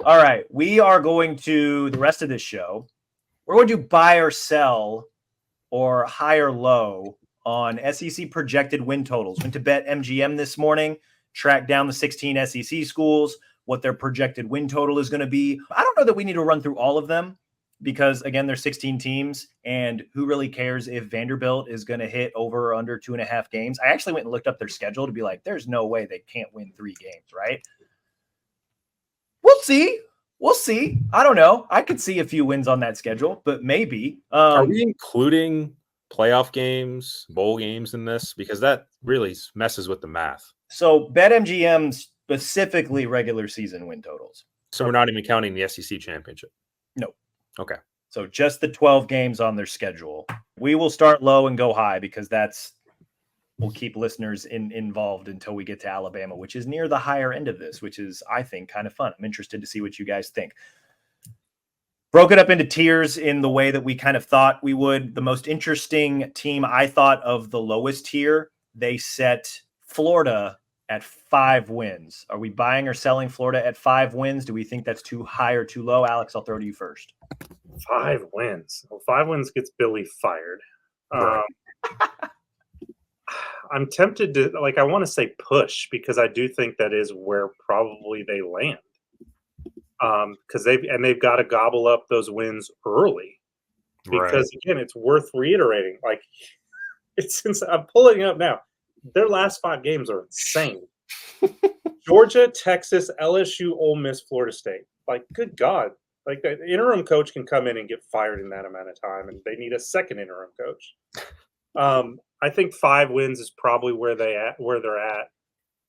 All right. We are going to, the rest of this show, we're going to buy or sell or high or low on SEC projected win totals. Went to Bet MGM this morning, tracked down the 16 SEC schools, what their projected win total is going to be. I don't know that we need to run through all of them because, again, there's 16 teams, and who really cares if Vanderbilt is going to hit over or under 2.5 games? I actually went and looked up their schedule to be like, there's no way they can't win 3 games, right? We'll see. We'll see. I don't know. I could see a few wins on that schedule, but maybe. Are we including playoff games, bowl games in this? Because that really messes with the math. So BetMGM specifically regular season win totals. So we're not even counting the SEC championship? No. Okay. So just the 12 games on their schedule. We will start low and go high because we'll keep listeners involved until we get to Alabama, which is near the higher end of this, which is, I think, kind of fun. I'm interested to see what you guys think. Broke it up into tiers in the way that we kind of thought we would. The most interesting team I thought of the lowest tier, they set Florida at 5 wins. Are we buying or selling Florida at 5 wins? Do we think that's too high or too low? Alex, I'll throw to you first. 5 wins. Well, 5 wins gets Billy fired. Right. I'm tempted to, I want to say push because I do think that is where probably they land. Because they've got to gobble up those wins early. Because again, it's worth reiterating. Since I'm pulling it up now, their last 5 games are insane. Georgia, Texas, LSU, Ole Miss, Florida State. Good God. The interim coach can come in and get fired in that amount of time, and they need a second interim coach. I think 5 wins is probably where they're at.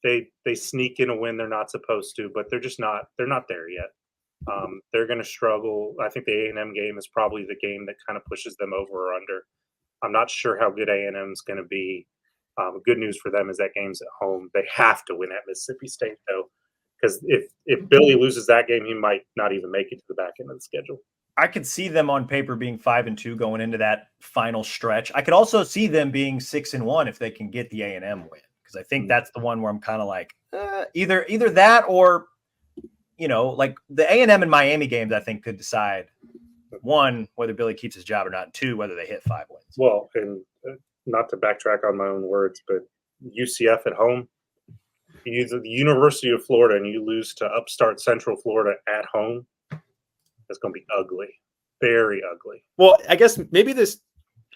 They sneak in a win they're not supposed to, but they're not there yet. They're going to struggle. I think the A&M game is probably the game that kind of pushes them over or under. I'm not sure how good A&M is going to be. Good news for them is that game's at home. They have to win at Mississippi State, though, because if Billy loses that game, he might not even make it to the back end of the schedule. I could see them on paper being 5-2 going into that final stretch. I could also see them being 6-1 if they can get the A&M win, because I think that's the one where I'm kind of like either that or the A&M and Miami games. I think could decide 1 whether Billy keeps his job or not, 2 whether they hit 5 wins. Well, and not to backtrack on my own words, but UCF at home. You use the University of Florida and you lose to upstart Central Florida at home. It's going to be ugly, very ugly. Well, I guess maybe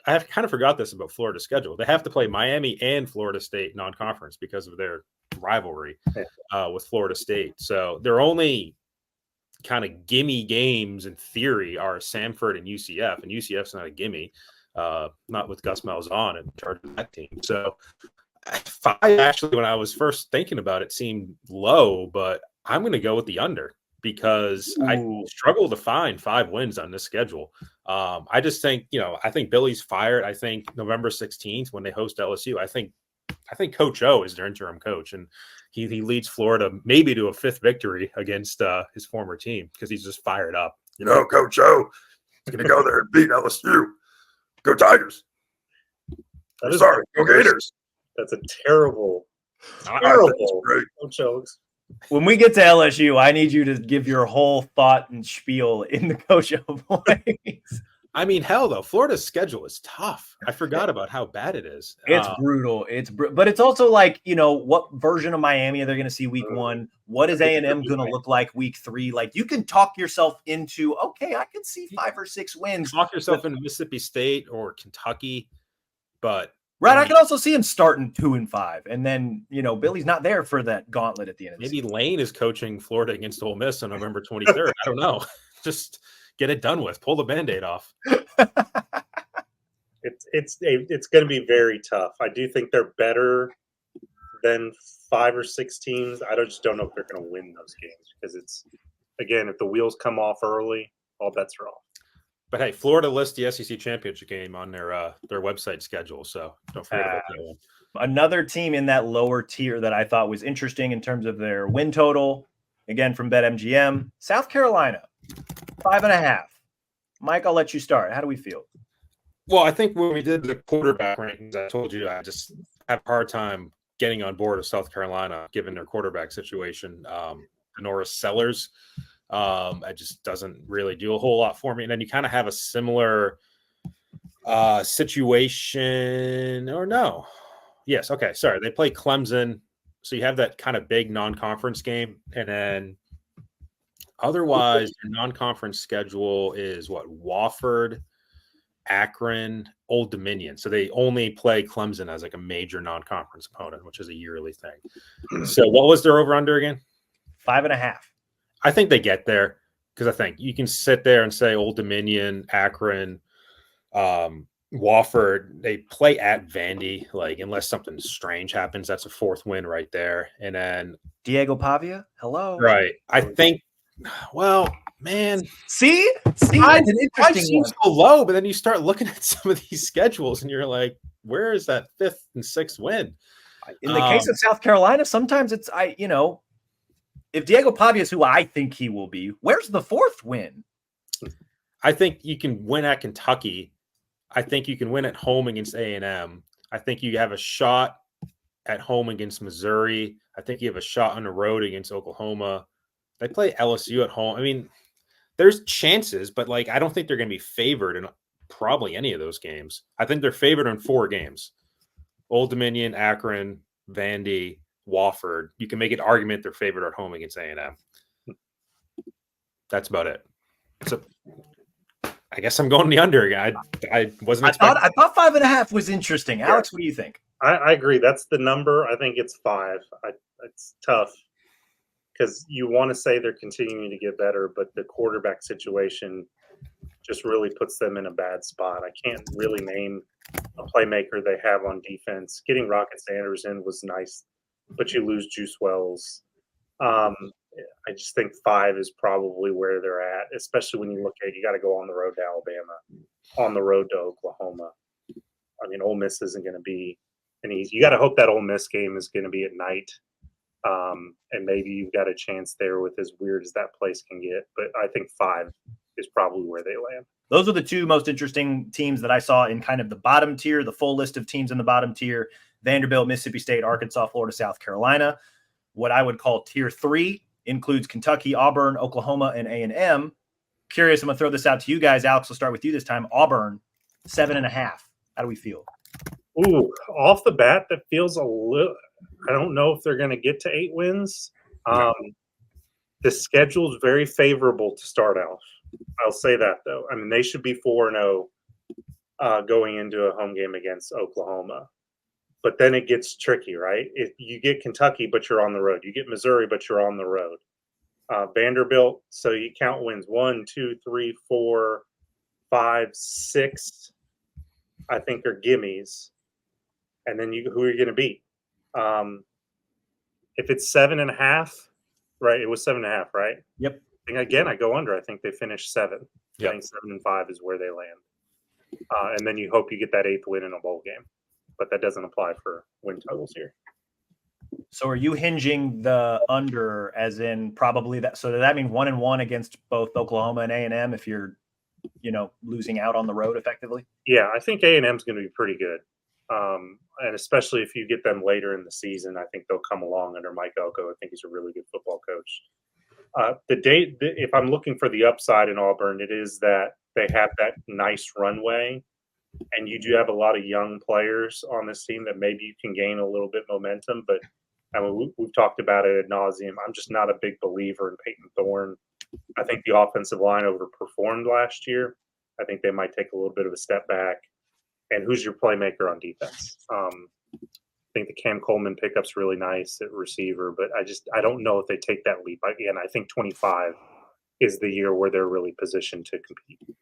I have kind of forgot this about Florida's schedule. They have to play Miami and Florida State non-conference because of their rivalry with Florida State. So their only kind of gimme games in theory are Samford and UCF's not a gimme, not with Gus Malzahn in charge of that team. So 5 actually, when I was first thinking about it, seemed low, but I'm going to go with the under. Because I struggle to find 5 wins on this schedule. I just think, I think Billy's fired. I think November 16th when they host LSU, I think Coach O is their interim coach, and he leads Florida maybe to a 5th victory against his former team because he's just fired up. Coach O is going to go there and beat LSU. Go Tigers. Sorry, go Gators. That's a terrible Coach O. When we get to LSU, I need you to give your whole thought and spiel in the Coach O voice. I mean, hell, though, Florida's schedule is tough. I forgot about how bad it is. It's brutal. But it's also what version of Miami are they going to see week 1? What is A&M going to look like week 3? You can talk yourself into, okay, I can see 5 or 6 wins. Talk yourself into Mississippi State or Kentucky, but. Right, I can also see him starting 2-5, and then Billy's not there for that gauntlet at the end of the season. Maybe Lane is coaching Florida against Ole Miss on November 23rd. I don't know. Just get it done with. Pull the Band-Aid off. It's going to be very tough. I do think they're better than 5 or 6 teams. I just don't know if they're going to win those games because it's, again, if the wheels come off early, all bets are off. But hey, Florida lists the SEC championship game on their website schedule, so don't forget about that one. Another team in that lower tier that I thought was interesting in terms of their win total, again from BetMGM, South Carolina, 5.5. Mike, I'll let you start. How do we feel? Well, I think when we did the quarterback rankings, I told you I just have a hard time getting on board with South Carolina given their quarterback situation. Norris Sellers It just doesn't really do a whole lot for me. And then you kind of have a similar situation, or no? Yes. Okay. Sorry. They play Clemson. So you have that kind of big non-conference game. And then otherwise, your non-conference schedule is what? Wofford, Akron, Old Dominion. So they only play Clemson as like a major non-conference opponent, which is a yearly thing. So what was their over-under again? 5.5. I think they get there because I think you can sit there and say Old Dominion, Akron, Wofford, they play at Vandy. Like, unless something strange happens, that's a 4th win right there. And then Diego Pavia, hello. Right. I think, well, man. See, that's an interesting one. Seems so low, but then you start looking at some of these schedules and you're like, where is that 5th and 6th win? In the case of South Carolina, sometimes it's, if Diego Pavia is who I think he will be, where's the 4th win? I think you can win at Kentucky. I think you can win at home against A&M. I think you have a shot at home against Missouri. I think you have a shot on the road against Oklahoma. They play LSU at home. I mean, there's chances, but like, I don't think they're going to be favored in probably any of those games. I think they're favored in 4 games. Old Dominion, Akron, Vandy, Wofford. You can make an argument they're favored at home against A&M. That's about it. So I guess I'm going the under again. I wasn't expecting. I thought 5.5 was interesting. Alex, what do you think? I agree. That's the number. I think it's 5. It's tough because you want to say they're continuing to get better, but the quarterback situation just really puts them in a bad spot. I can't really name a playmaker they have on defense. Getting Rocket Sanders in was nice, but you lose Juice Wells. I just think 5 is probably where they're at, especially when you look at, you got to go on the road to Alabama, on the road to Oklahoma. I mean, Ole Miss isn't going to be an easy. You got to hope that Ole Miss game is going to be at night. And maybe you've got a chance there with as weird as that place can get. But I think 5 is probably where they land. Those are the 2 most interesting teams that I saw in kind of the bottom tier, the full list of teams in the bottom tier: Vanderbilt, Mississippi State, Arkansas, Florida, South Carolina. What I would call tier 3 includes Kentucky, Auburn, Oklahoma, and A&M. Curious, I'm going to throw this out to you guys. Alex, we'll start with you this time. Auburn, 7.5. How do we feel? Ooh, off the bat, that feels a little – I don't know if they're going to get to 8 wins. The schedule is very favorable to start off. I'll say that, though. I mean, they should be 4-0 going into a home game against Oklahoma. But then it gets tricky, right? If you get Kentucky, but you're on the road. You get Missouri, but you're on the road. Vanderbilt, so you count wins 1, 2, 3, 4, 5, 6, I think are gimmies. And then who are you going to beat? If it's 7.5, right? It was 7.5, right? Yep. And again, I go under. I think they finished 7. Yep. I think 7 and 5 is where they land. And then you hope you get that 8th win in a bowl game. But that doesn't apply for win totals here. So are you hinging the under as in probably that? So does that mean 1-1 against both Oklahoma and A&M if you're, losing out on the road effectively? Yeah, I think A&M is going to be pretty good. And especially if you get them later in the season, I think they'll come along under Mike Elko. I think he's a really good football coach. If I'm looking for the upside in Auburn, it is that they have that nice runway. And you do have a lot of young players on this team that maybe you can gain a little bit momentum. But I mean, we've talked about it ad nauseum. I'm just not a big believer in Peyton Thorne. I think the offensive line overperformed last year. I think they might take a little bit of a step back. And who's your playmaker on defense? I think the Cam Coleman pickup's really nice at receiver, but I don't know if they take that leap. Again, I think 25 is the year where they're really positioned to compete.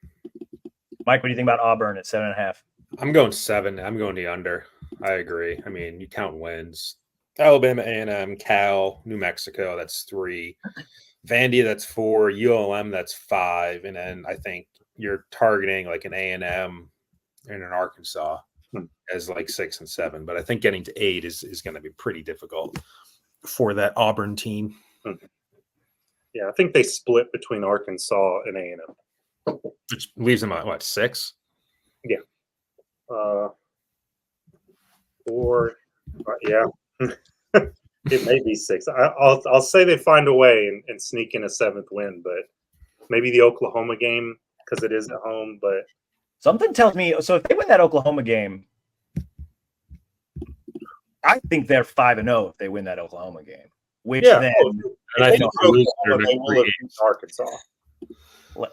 Mike, what do you think about Auburn at 7.5? I'm going 7. I'm going the under. I agree. I mean, you count wins. Alabama, A&M, Cal, New Mexico, that's 3. Vandy, that's 4. ULM, that's 5. And then I think you're targeting like an A&M and an Arkansas as like 6 and 7. But I think getting to 8 is going to be pretty difficult for that Auburn team. Yeah, I think they split between Arkansas and A&M. Which leaves them at, 6? Yeah. Or, yeah. It may be 6. I'll say they find a way and sneak in a 7th win, but maybe the Oklahoma game because it is at home. But something tells me so if they win that Oklahoma game, I think they're 5-0 if they win that Oklahoma game. Which then, and I think they will have beaten Arkansas.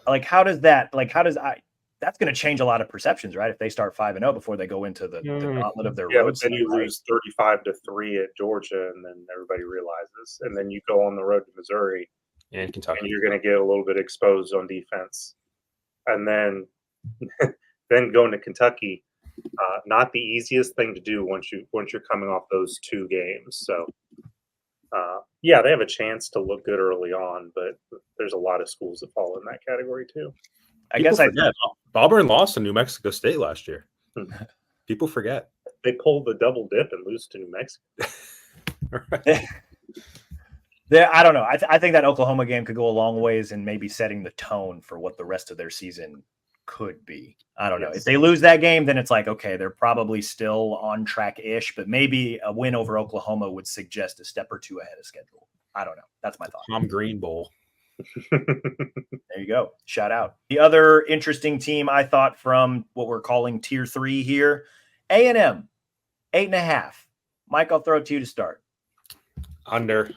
Like, how does that? Like, how does I? That's going to change a lot of perceptions, right? If they start 5-0 before they go into the gauntlet of their road. But then you lose 35-3 at Georgia, and then everybody realizes, and then you go on the road to Missouri and Kentucky, and you're going to get a little bit exposed on defense, and then going to Kentucky, not the easiest thing to do once you're coming off those 2 games. So. They have a chance to look good early on, but there's a lot of schools that fall in that category too. Auburn lost to New Mexico State last year. People forget. They pulled the double dip and lose to New Mexico. I don't know. I think that Oklahoma game could go a long ways in maybe setting the tone for what the rest of their season could be. I don't know. If they lose that game, then it's like, okay, they're probably still on track-ish, but maybe a win over Oklahoma would suggest a step or 2 ahead of schedule. I don't know. That's my thought. Tom Green Bowl. There you go. Shout out. The other interesting team I thought from what we're calling Tier 3 here, A&M, 8.5. Mike, I'll throw it to you to start. Under.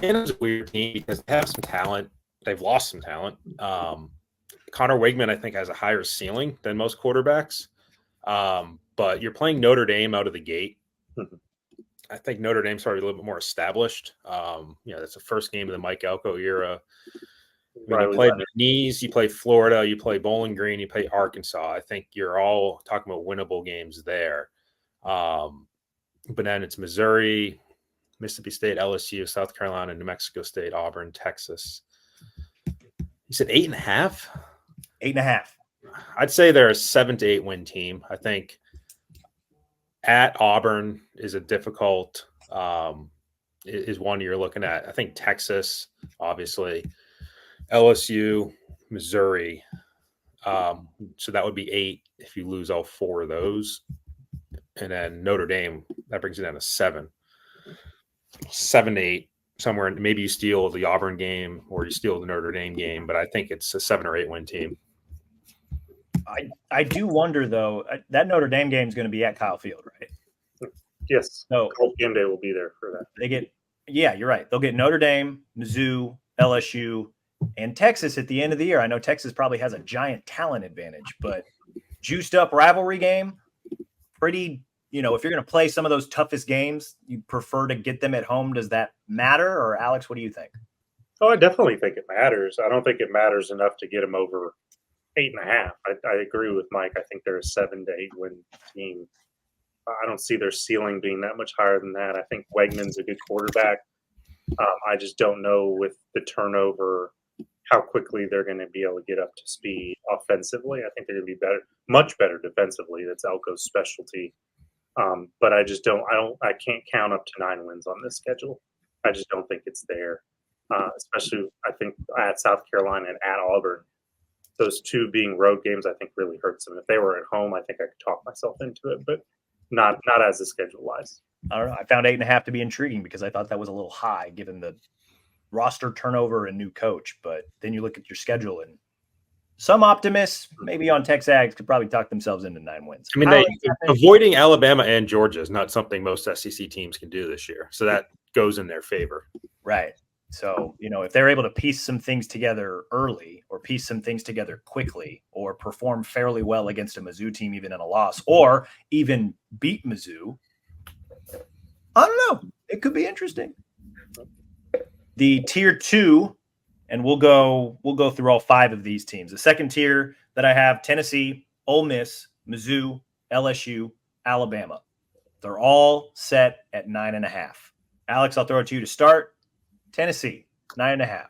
It's a weird team because they have some talent. They've lost some talent. Connor Wigman, I think, has a higher ceiling than most quarterbacks. But you're playing Notre Dame out of the gate. I think Notre Dame's probably a little bit more established. That's the first game of the Mike Elko era. You play McNeese, you play Florida, you play Bowling Green, you play Arkansas. I think you're all talking about winnable games there. But then it's Missouri, Mississippi State, LSU, South Carolina, New Mexico State, Auburn, Texas. You said 8.5? 8.5. I'd say they're a 7 to 8 win team. I think at Auburn is a difficult is one you're looking at. I think Texas, obviously, LSU, Missouri. So that would be 8 if you lose all 4 of those. And then Notre Dame, that brings it down to 7. 7 to 8, somewhere. Maybe you steal the Auburn game or you steal the Notre Dame game, but I think it's a 7 or 8 win team. I do wonder, though, that Notre Dame game is going to be at Kyle Field, right? Yes. So Colt Game Day will be there for that. You're right. They'll get Notre Dame, Mizzou, LSU, and Texas at the end of the year. I know Texas probably has a giant talent advantage, but juiced up rivalry game, pretty, if you're going to play some of those toughest games, you prefer to get them at home. Does that matter? Or Alex, what do you think? Oh, I definitely think it matters. I don't think it matters enough to get them over 8.5. I agree with Mike. I think they're a 7 to 8 win team. I don't see their ceiling being that much higher than that. I think Wegman's a good quarterback. I just don't know with the turnover how quickly they're going to be able to get up to speed offensively. I think they're going to be better, much better defensively. That's Elko's specialty. But I can't count up to 9 wins on this schedule. I just don't think it's there. Especially, I think at South Carolina and at Auburn. Those 2 being road games, I think really hurts them. If they were at home, I think I could talk myself into it, but not as the schedule lies. I don't know. I found 8.5 to be intriguing because I thought that was a little high given the roster turnover and new coach. But then you look at your schedule and some optimists, maybe on TexAgs, could probably talk themselves into 9 wins. I mean, avoiding Alabama and Georgia is not something most SEC teams can do this year. So that goes in their favor. Right. So, if they're able to piece some things together early or piece some things together quickly or perform fairly well against a Mizzou team, even in a loss, or even beat Mizzou, I don't know. It could be interesting. The tier 2, and we'll go through all 5 of these teams. The second tier that I have, Tennessee, Ole Miss, Mizzou, LSU, Alabama. They're all set at 9.5. Alex, I'll throw it to you to start. Tennessee, 9.5.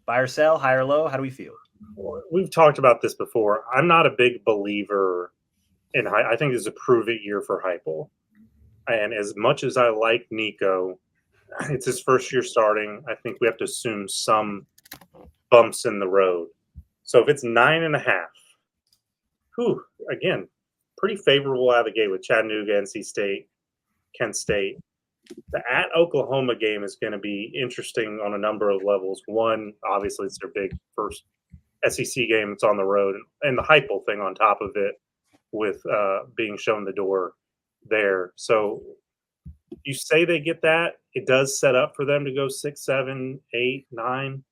Buy or sell, high or low? How do we feel? We've talked about this before. I'm not a big believer in I think it's a prove-it year for Heupel. And as much as I like Nico, it's his first year starting. I think we have to assume some bumps in the road. So if it's 9.5, again, pretty favorable out of the gate with Chattanooga, NC State, Kent State. The at Oklahoma game is going to be interesting on a number of levels. One, obviously, it's their big first SEC game. It's on the road, and the Heupel thing on top of it with being shown the door there. So you say they get that. It does set up for them to go 6, 7, 8, 9.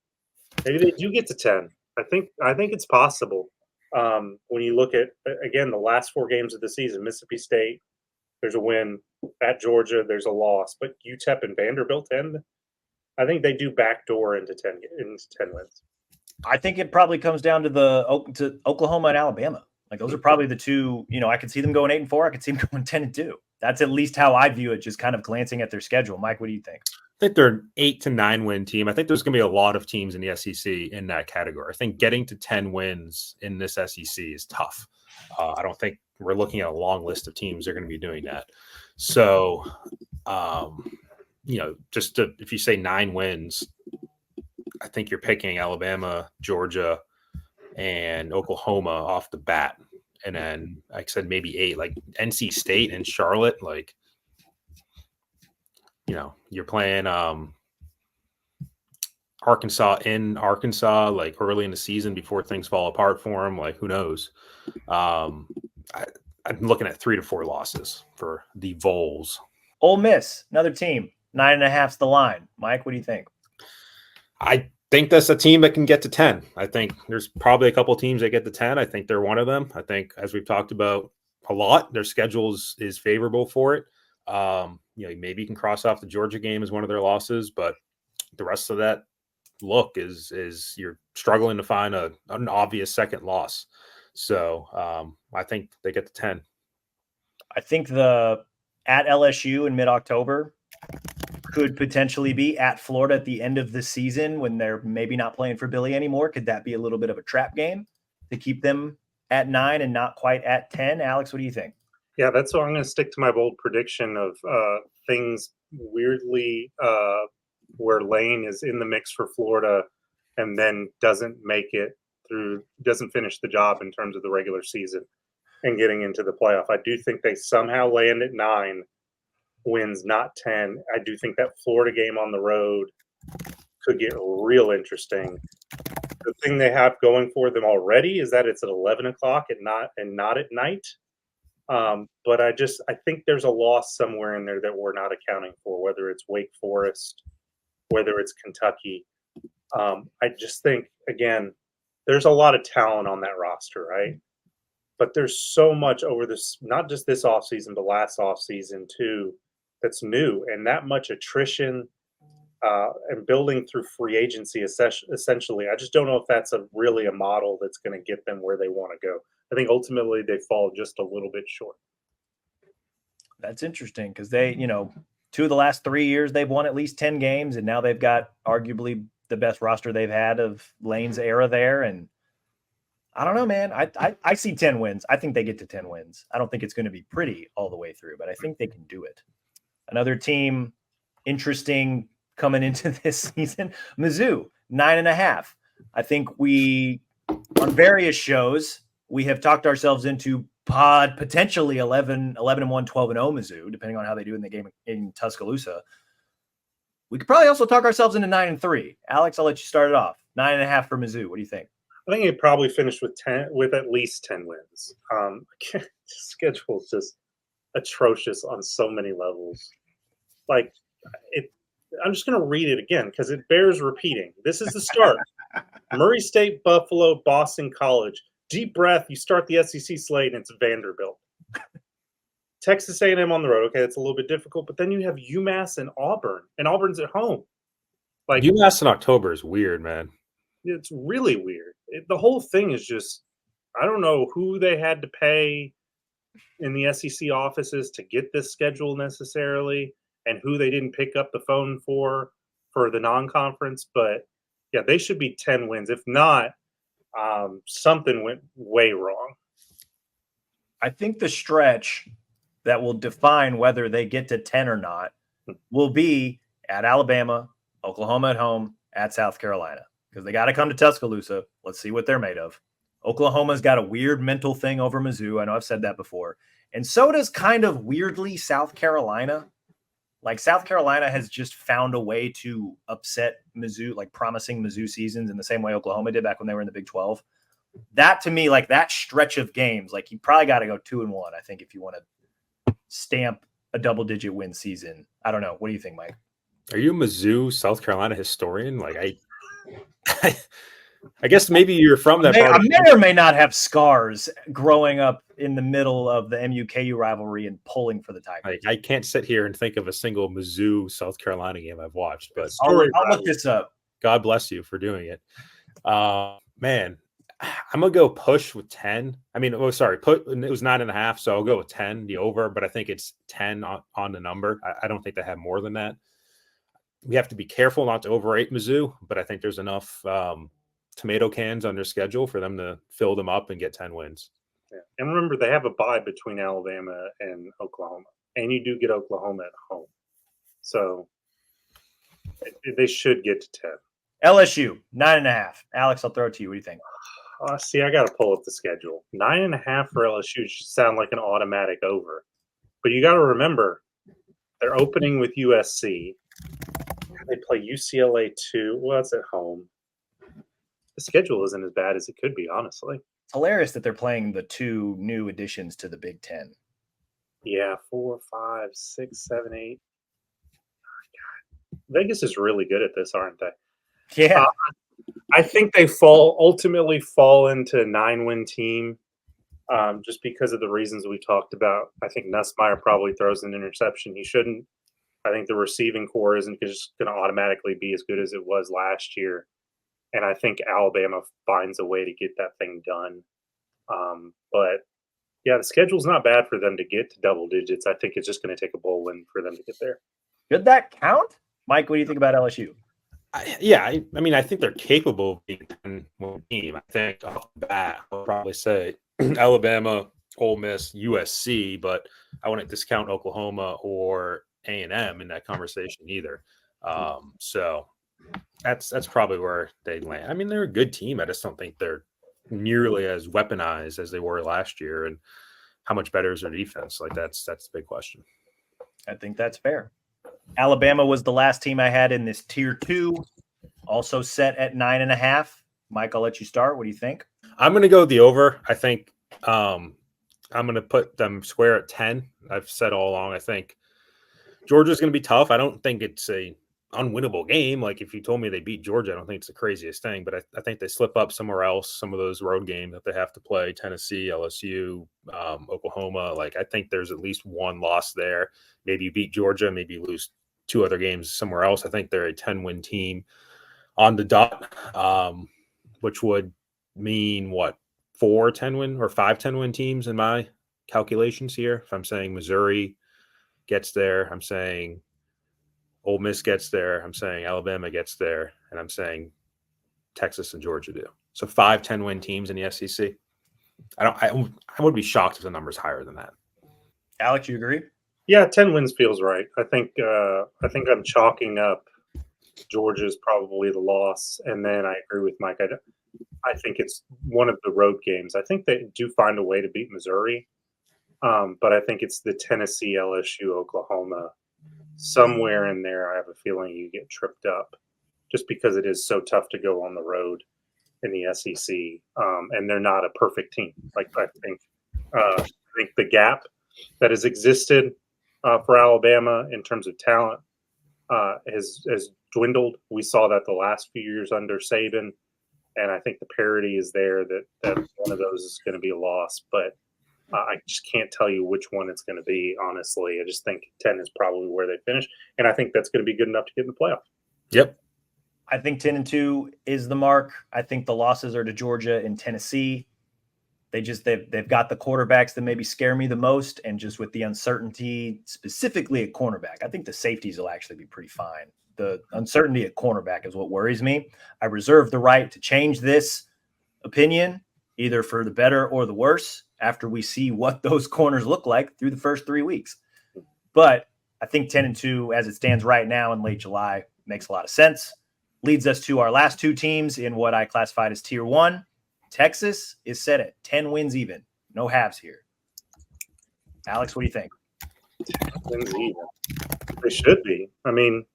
Maybe they do get to 10. I think it's possible. When you look at, again, the last 4 games of the season, Mississippi State, there's a win. At Georgia, there's a loss. But UTEP and Vanderbilt end. I think they do backdoor into 10 wins. I think it probably comes down to Oklahoma and Alabama. Like those are probably the two. I could see them going 8-4. I could see them going 10-2. That's at least how I view it. Just kind of glancing at their schedule. Mike, what do you think? I think they're an 8 to 9 win team. I think there's going to be a lot of teams in the SEC in that category. I think getting to 10 wins in this SEC is tough. I don't think we're looking at a long list of teams that are going to be doing that. So, if you say 9 wins, I think you're picking Alabama, Georgia, and Oklahoma off the bat. And then, like I said, maybe 8, like NC State and Charlotte. Like, you're playing Arkansas in Arkansas, like early in the season before things fall apart for them. Like, who knows? I'm looking at 3 to 4 losses for the Vols. Ole Miss, another team, 9.5's the line. Mike, what do you think? I think that's a team that can get to 10. I think there's probably a couple teams that get to 10. I think they're one of them. I think, as we've talked about a lot, their schedule is favorable for it. Maybe you can cross off the Georgia game as one of their losses, but the rest of that look is you're struggling to find an obvious second loss. So I think they get to 10. I think the at LSU in mid-October could potentially be at Florida at the end of the season when they're maybe not playing for Billy anymore. Could that be a little bit of a trap game to keep them at 9 and not quite at 10? Alex, what do you think? Yeah, that's why I'm going to stick to my bold prediction of things weirdly where Lane is in the mix for Florida and then doesn't finish the job in terms of the regular season and getting into the playoff. I do think they somehow land at 9 wins, not 10. I do think that Florida game on the road could get real interesting. The thing they have going for them already is that it's at 11 o'clock and not at night. But I think there's a loss somewhere in there that we're not accounting for, whether it's Wake Forest, whether it's Kentucky. I just think, again, there's a lot of talent on that roster, right? But there's so much over this, not just this offseason, but last offseason too, that's new. And that much attrition and building through free agency, essentially, I just don't know if that's really a model that's going to get them where they want to go. I think ultimately they fall just a little bit short. That's interesting because they, 2 of the last 3 years, they've won at least 10 games, and now they've got arguably the best roster they've had of Lane's era there. And I don't know, man. I see 10 wins. I think they get to 10 wins. I don't think it's going to be pretty all the way through, but I think they can do it. Another team interesting coming into this season, Mizzou, 9.5. I think on various shows, we have talked ourselves into potentially 11-1, 12-0 Mizzou, depending on how they do in the game in Tuscaloosa. We could probably also talk ourselves into 9-3. Alex, I'll let you start it off. 9.5 for Mizzou. What do you think? I think it probably finished with at least 10 wins. The schedule is just atrocious on so many levels. Like, I'm just going to read it again because it bears repeating. This is the start. Murray State, Buffalo, Boston College. Deep breath. You start the SEC slate, and it's Vanderbilt. Texas A&M on the road. Okay, it's a little bit difficult, but then you have UMass and Auburn, and Auburn's at home. Like, UMass in October is weird, man. It's really weird. The whole thing is just, I don't know who they had to pay in the SEC offices to get this schedule necessarily, and who they didn't pick up the phone for the non-conference. But yeah, they should be 10 wins. If not, something went way wrong. I think the stretch that will define whether they get to 10 or not will be at Alabama, Oklahoma at home, at South Carolina, because they got to come to Tuscaloosa. Let's see what they're made of. Oklahoma's got a weird mental thing over Mizzou. I know I've said that before. And so does kind of weirdly South Carolina. Like South Carolina has just found a way to upset Mizzou, like promising Mizzou seasons in the same way Oklahoma did back when they were in the Big 12. That to me, like that stretch of games, like you probably got to go 2-1, I think, if you want to stamp a double-digit win season. I don't know. What do you think, Mike? Are you a Mizzou, South Carolina historian? Like I guess maybe you're from that part. I may or may not have scars growing up in the middle of the MU-KU rivalry and pulling for the Tigers. I can't sit here and think of a single Mizzou, South Carolina game I've watched, but I'll look this up. God bless you for doing it. Man, I'm going to go push with 10. I mean, it was 9.5, so I'll go with 10, the over, but I think it's 10 on the number. I don't think they have more than that. We have to be careful not to overrate Mizzou, but I think there's enough tomato cans on their schedule for them to fill them up and get 10 wins. Yeah. And remember, they have a bye between Alabama and Oklahoma, and you do get Oklahoma at home. So they should get to 10. LSU, 9.5. Alex, I'll throw it to you. What do you think? See, I got to pull up the schedule. 9.5 for LSU should sound like an automatic over. But you got to remember, they're opening with USC. They play UCLA too. Well, that's at home. The schedule isn't as bad as it could be, honestly. It's hilarious that they're playing the two new additions to the Big Ten. Yeah, 4, 5, 6, 7, 8. Oh, God. Vegas is really good at this, aren't they? Yeah. I think they ultimately fall into a 9-win team just because of the reasons we talked about. I think Nussmeier probably throws an interception. He shouldn't. I think the receiving core isn't just going to automatically be as good as it was last year. And I think Alabama finds a way to get that thing done. But, yeah, the schedule's not bad for them to get to double digits. I think it's just going to take a bowl win for them to get there. Should that count? Mike, what do you think about LSU? I mean, I think they're capable of being a 10-win team. I think off the bat, I'll probably say Alabama, Ole Miss, USC, but I wouldn't discount Oklahoma or A&M in that conversation either. So that's probably where they land. I mean, they're a good team. I just don't think they're nearly as weaponized as they were last year. And how much better is their defense? Like that's the big question. I think that's fair. Alabama was the last team I had in this tier 2, also set at 9.5. Mike, I'll let you start. What do you think? I'm going to go the over. I think I'm going to put them square at 10. I've said all along, I think Georgia's going to be tough. I don't think it's a unwinnable game. Like if you told me they beat Georgia, I don't think it's the craziest thing, but I think they slip up somewhere else. Some of those road games that they have to play, Tennessee, LSU, Oklahoma. Like I think there's at least one loss there. Maybe you beat Georgia, maybe you lose 2 other games somewhere else. I think they're a 10-win team on the dot, which would mean 4 10-win or 5 10-win teams in my calculations here. If I'm saying Missouri gets there, I'm saying Ole Miss gets there, I'm saying Alabama gets there, and I'm saying Texas and Georgia do. So 5 10-win teams in the SEC. I would be shocked if the number's higher than that. Alex, you agree? Yeah, 10 wins feels right. I think I'm chalking up Georgia's probably the loss, and then I agree with Mike. I think it's one of the road games. I think they do find a way to beat Missouri, but I think it's the Tennessee, LSU, Oklahoma. Somewhere in there, I have a feeling you get tripped up just because it is so tough to go on the road in the SEC, and they're not a perfect team. Like I think the gap that has existed for Alabama in terms of talent has dwindled. We saw that the last few years under Saban, and I think the parity is there that one of those is going to be a loss. But I just can't tell you which one it's going to be, honestly. I just think 10 is probably where they finish, and I think that's going to be good enough to get in the playoff. Yep. I think 10-2 is the mark. I think the losses are to Georgia and Tennessee. They've got the quarterbacks that maybe scare me the most, and just with the uncertainty specifically at cornerback, I think the safeties will actually be pretty fine. The uncertainty at cornerback is what worries me. I reserve the right to change this opinion, either for the better or the worse, after we see what those corners look like through the first 3 weeks. But I think 10-2, as it stands right now in late July, makes a lot of sense. Leads us to our last 2 teams in what I classified as tier 1. Texas is set at 10 wins even. No halves here. Alex, what do you think? 10 wins even. They should be. I mean,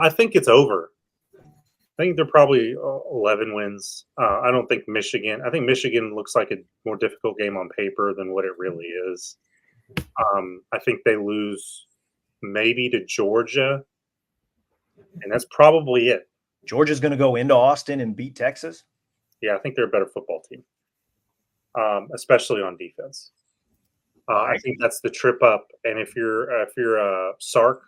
I think it's over. I think they're probably 11 wins. I don't think Michigan. I think Michigan looks like a more difficult game on paper than what it really is. I think they lose maybe to Georgia, and that's probably it. Georgia's going to go into Austin and beat Texas? Yeah, I think they're a better football team, especially on defense. I think that's the trip up. And if you're Sark,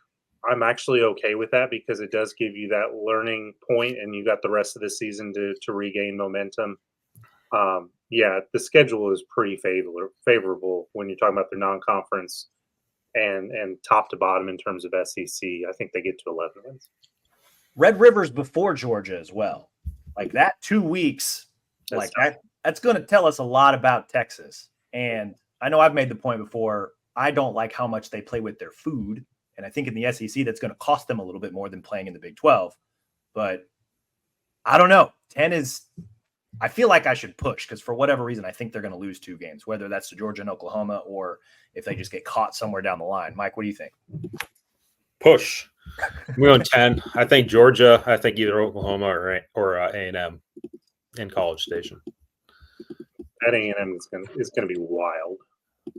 I'm actually okay with that because it does give you that learning point, and you got the rest of the season to regain momentum. Yeah, the schedule is pretty favorable when you're talking about their non-conference and top to bottom in terms of SEC. I think they get to 11 wins. Red River's before Georgia as well. Like that 2 weeks, that's going to tell us a lot about Texas. And I know I've made the point before, I don't like how much they play with their food. And I think in the SEC, that's going to cost them a little bit more than playing in the Big 12. But I don't know. 10 is – I feel like I should push because for whatever reason, I think they're going to lose 2 games, whether that's to Georgia and Oklahoma or if they just get caught somewhere down the line. Mike, what do you think? Push. We on 10. I think Georgia. I think either Oklahoma or A&M in College Station. That A&M is going to be wild.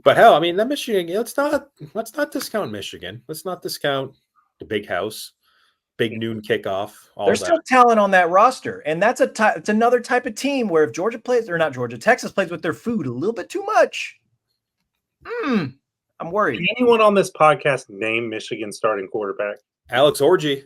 But hell, I mean, that Michigan. Let's not discount Michigan. Let's not discount the big house, big noon kickoff. There's still talent on that roster, and that's it's another type of team where if Georgia plays or not Georgia, Texas plays with their food a little bit too much. I'm worried. Can anyone on this podcast name Michigan's starting quarterback? Alex Orji.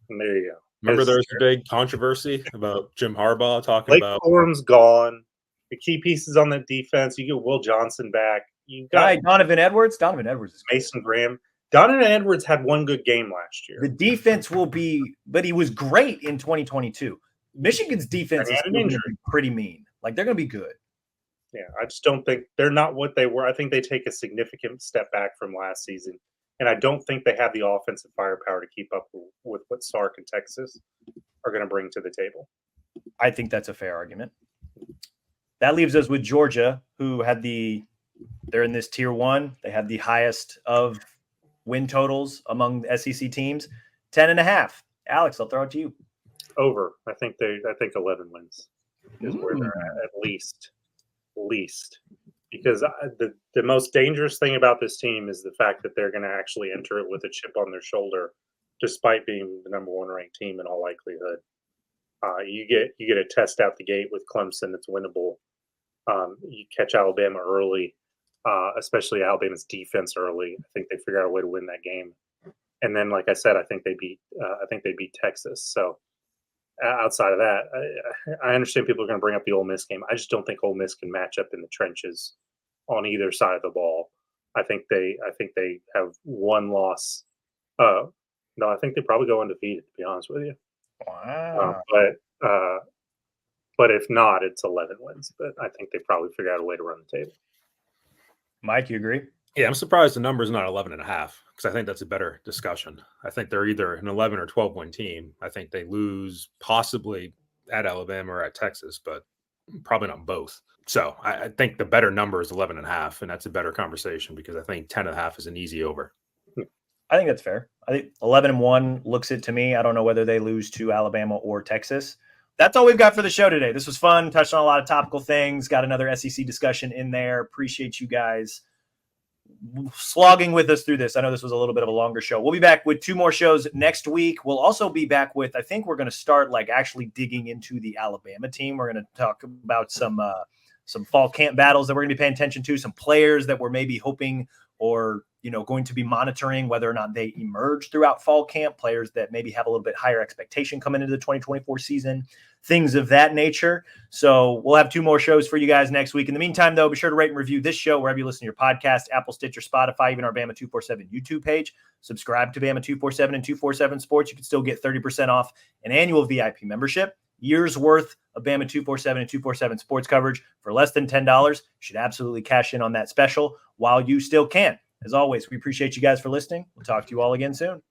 And there you go. Remember there was a big controversy about Jim Harbaugh talking Blake about Corum's gone. The key pieces on the defense. You get Will Johnson back. You got Donovan Edwards. Donovan Edwards is Mason Graham. Donovan Edwards had one good game last year. The defense will be, but he was great in 2022. Michigan's defense is going to be pretty mean. Like they're going to be good. Yeah, I just don't think they're not what they were. I think they take a significant step back from last season, and I don't think they have the offensive firepower to keep up with what Sark and Texas are going to bring to the table. I think that's a fair argument. That leaves us with Georgia, who had they're in this tier 1. They have the highest of win totals among SEC teams, 10.5. Alex, I'll throw it to you. Over. I think 11 wins is where they're at least. Because the most dangerous thing about this team is the fact that they're going to actually enter it with a chip on their shoulder, despite being the number 1 ranked team in all likelihood. You get a test out the gate with Clemson that's winnable. You catch Alabama early, especially Alabama's defense early. I think they figure out a way to win that game. And then, like I said, I think they beat Texas. So outside of that, I understand people are going to bring up the Ole Miss game. I just don't think Ole Miss can match up in the trenches on either side of the ball. I think they have one loss. No, I think they probably go undefeated, to be honest with you. Wow. But if not, it's 11 wins. But I think they probably figure out a way to run the table. Mike, you agree? Yeah, I'm surprised the number is not 11.5 because I think that's a better discussion. I think they're either an 11 or 12 win team. I think they lose possibly at Alabama or at Texas, but probably not both. So I think the better number is 11.5, and that's a better conversation because I think 10.5 is an easy over. I think that's fair. I think 11-1 looks it to me. I don't know whether they lose to Alabama or Texas. That's all we've got for the show today. This was fun. Touched on a lot of topical things. Got another SEC discussion in there. Appreciate you guys slogging with us through this. I know this was a little bit of a longer show. We'll be back with 2 more shows next week. We'll also be back with, I think we're going to start actually digging into the Alabama team. We're going to talk about some fall camp battles that we're going to be paying attention to, some players that we're maybe hoping or going to be monitoring whether or not they emerge throughout fall camp, players that maybe have a little bit higher expectation coming into the 2024 season, things of that nature. So we'll have 2 more shows for you guys next week. In the meantime, though, be sure to rate and review this show wherever you listen to your podcast, Apple, Stitcher, Spotify, even our Bama 247 YouTube page. Subscribe to Bama 247 and 247 Sports. You can still get 30% off an annual VIP membership. Years worth of Bama 247 and 247 sports coverage for less than $10. You should absolutely cash in on that special while you still can. As always, we appreciate you guys for listening. We'll talk to you all again soon.